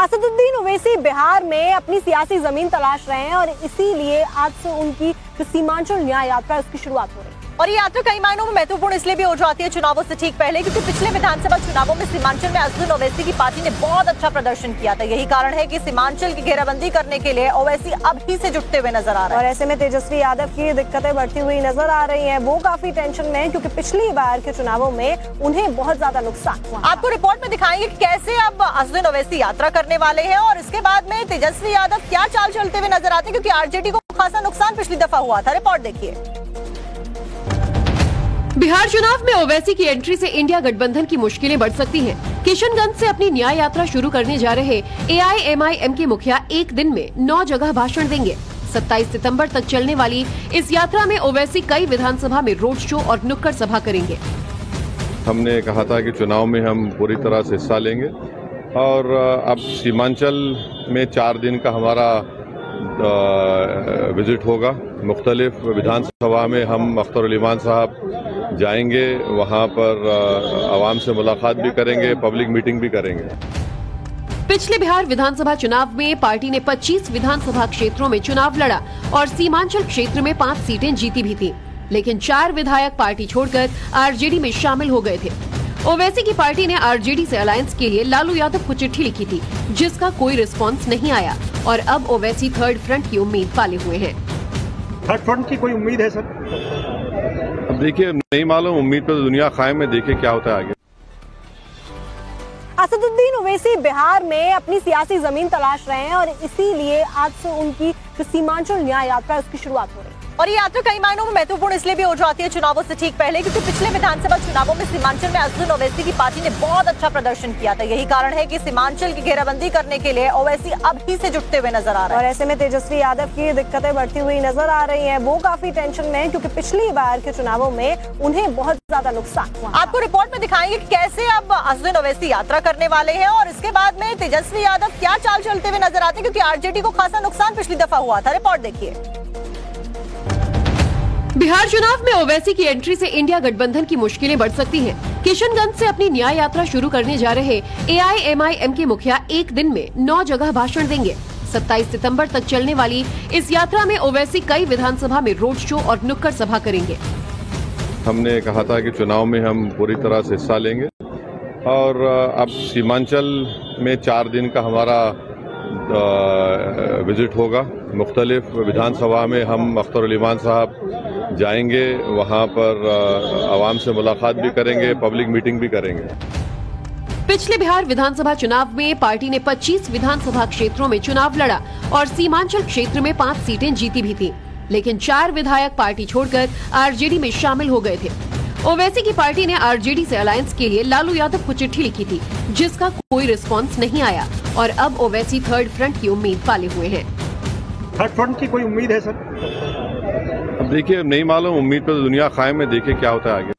असदुद्दीन ओवैसी बिहार में अपनी सियासी जमीन तलाश रहे हैं और इसीलिए आज से उनकी सीमांचल न्याय यात्रा उसकी शुरुआत हो रही है। और ये यात्रा कई मायनों में महत्वपूर्ण इसलिए भी हो जाती है चुनावों से ठीक पहले, क्योंकि पिछले विधानसभा चुनावों में सीमांचल में असदुद्दीन ओवैसी की पार्टी ने बहुत अच्छा प्रदर्शन किया था। यही कारण है कि सीमांचल की घेराबंदी करने के लिए ओवैसी अब ही से जुटते हुए नजर आ रहे हैं। और ऐसे में तेजस्वी यादव की दिक्कतें बढ़ती हुई नजर आ रही है। वो काफी टेंशन में है क्योंकि पिछली बार के चुनावों में उन्हें बहुत ज्यादा नुकसान हुआ। आपको रिपोर्ट में दिखाएंगे कि कैसे अब असदुद्दीन ओवैसी यात्रा करने वाले हैं और इसके बाद में तेजस्वी यादव क्या चाल चलते हुए नजर आते हैं, क्योंकि आरजेडी को खासा नुकसान पिछली दफा हुआ था। रिपोर्ट देखिए। बिहार चुनाव में ओवैसी की एंट्री से इंडिया गठबंधन की मुश्किलें बढ़ सकती हैं। किशनगंज से अपनी न्याय यात्रा शुरू करने जा रहे AIMIM के मुखिया एक दिन में 9 जगह भाषण देंगे। 27 सितंबर तक चलने वाली इस यात्रा में ओवैसी कई विधानसभा में रोड शो और नुक्कड़ सभा करेंगे। हमने कहा था कि चुनाव में हम पूरी तरह से हिस्सा लेंगे और अब सीमांचल में 4 दिन का हमारा विजिट होगा। मुख्तलिफ विधानसभा में हम अख्तर उल ईमान साहब जाएंगे, वहां पर आवाम से मुलाकात भी करेंगे, पब्लिक मीटिंग भी करेंगे। पिछले बिहार विधानसभा चुनाव में पार्टी ने 25 विधानसभा क्षेत्रों में चुनाव लड़ा और सीमांचल क्षेत्र में 5 सीटें जीती भी थी, लेकिन 4 विधायक पार्टी छोड़कर आरजेडी में शामिल हो गए थे। ओवैसी की पार्टी ने आरजेडी से अलायंस के लिए लालू यादव को चिट्ठी लिखी थी, जिसका कोई रिस्पांस नहीं आया और अब ओवैसी थर्ड फ्रंट की उम्मीद पाले हुए हैं। थर्ड फ्रंट की कोई उम्मीद है सर? अब देखिए, नहीं मालूम, उम्मीद पर दुनिया कायम है, देखिए क्या होता है आगे। असदुद्दीन ओवैसी बिहार में अपनी सियासी जमीन तलाश रहे हैं और इसीलिए आज से उनकी सीमांचल न्याय यात्रा उसकी शुरुआत हो रही है। और ये यात्रा कई मायनों में महत्वपूर्ण इसलिए भी हो जाती है चुनावों से ठीक पहले, क्योंकि पिछले विधानसभा चुनावों में सीमांचल में असदुद्दीन ओवैसी की पार्टी ने बहुत अच्छा प्रदर्शन किया था। यही कारण है कि सीमांचल की घेराबंदी करने के लिए ओवैसी अब ही से जुटते हुए नजर आ रहे हैं। और ऐसे में तेजस्वी यादव की दिक्कतें बढ़ती हुई नजर आ रही है। वो काफी टेंशन में है क्योंकि पिछली बार के चुनावों में उन्हें बहुत ज्यादा नुकसान हुआ। आपको रिपोर्ट में दिखाएंगे कि कैसे अब असदुद्दीन ओवैसी यात्रा करने वाले हैं और इसके बाद में तेजस्वी यादव क्या चाल चलते हुए नजर आते हैं, क्योंकि आरजेडी को खासा नुकसान पिछली दफा हुआ था। रिपोर्ट देखिए। बिहार चुनाव में ओवैसी की एंट्री से इंडिया गठबंधन की मुश्किलें बढ़ सकती हैं। किशनगंज से अपनी न्याय यात्रा शुरू करने जा रहे AIMIM के मुखिया एक दिन में 9 जगह भाषण देंगे। 27 सितंबर तक चलने वाली इस यात्रा में ओवैसी कई विधानसभा में रोड शो और नुक्कड़ सभा करेंगे। हमने कहा था कि चुनाव में हम पूरी तरह से हिस्सा लेंगे और अब सीमांचल में 4 दिन का हमारा विजिट होगा। मुख्तलिफ विधानसभा में हम अख्तर उल ईमान साहब जाएंगे, वहां पर आवाम से मुलाकात भी करेंगे, पब्लिक मीटिंग भी करेंगे। पिछले बिहार विधानसभा चुनाव में पार्टी ने 25 विधानसभा क्षेत्रों में चुनाव लड़ा और सीमांचल क्षेत्र में 5 सीटें जीती भी थी, लेकिन 4 विधायक पार्टी छोड़कर आरजेडी में शामिल हो गए थे। ओवैसी की पार्टी ने आरजेडी से अलायंस के लिए लालू यादव को चिट्ठी लिखी थी, जिसका कोई रिस्पांस नहीं आया और अब ओवैसी थर्ड फ्रंट की उम्मीद पाले हुए हैं। थर्ड फ्रंट की कोई उम्मीद है सर? अब देखिए, नहीं मालूम, उम्मीद पर दुनिया कायम है, देखिए क्या होता है आगे।